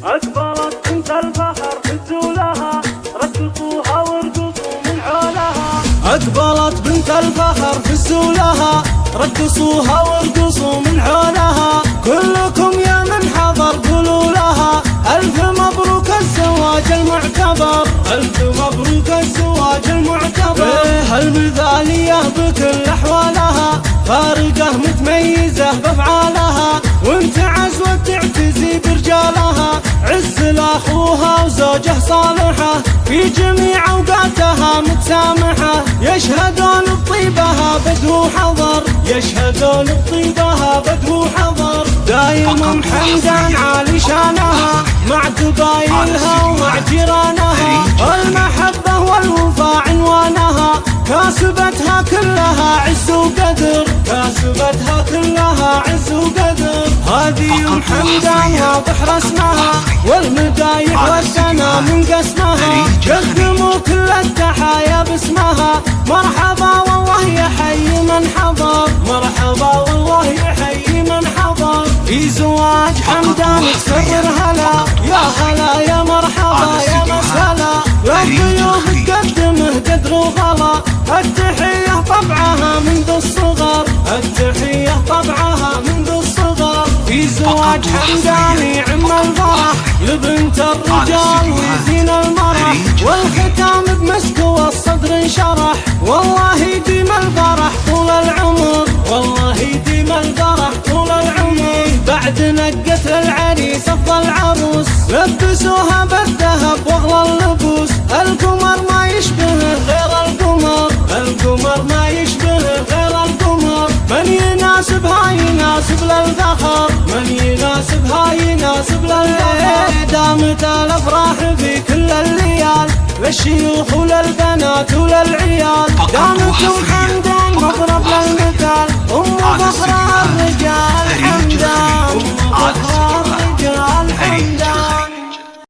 أكبرت بنت الفخر فزولها، رقصوها وارقصوا من حولها. أقبلت بنت الفخر فزولها، رقصوها وارقصوا من حولها. كلكم يا من حضر قولوا لها ألف مبروك الزواج المعتبر، ألف مبروك الزواج المعتبر. المثالية بكل أحوالها، فارقة متميزة بأفعالها، وانت عزوة تعتزي برجالها. عز لأخوها وزوجه صالحة، في جميع أوقاتها متسامحة. يشهدون بطيبها بدو حضر، يشهدون بطيبها بدو حضر. دايم حمدان عالي شانها، مع قبايلها ومع جيرانها. المحبة والوفاء عنوانها، كاسبتها كلها عز وقدر، كاسبتها كلها عز وقدر. هذه ام حمدان واضح رسمها، والمدايح والثنا من قسمها. قدموا كل التحايا باسمها، مرحبا والله يحيي من حضر، مرحبا والله يحيي من حضر. في زواج حمدان تكرر هلا، يا هلا يا مرحبا يا مسهلا. للضيوف تقدمه قدر وغلا، التحية طبعها منذ الصغر، التحية طبعها منذ الصغر. في زواج حمدان يعم الفرح، لبنت الرجال ويزين المرح. والختام بمسك والصدر انشرح، والله يديم الفرح طول العمر، والله يديم الفرح طول العمر. بعد نقت العريس افضل عروس، لبسوها بالذهب واغلى اللبوس. القمر ما يشبهه غير القمر، القمر ما يشبهه غير القمر. من يناسبها يناسب للفخر، من يناسبها يناسب للفخر. دامت الافراح في كل الليال، للشيوخ وللبنات وللعيال.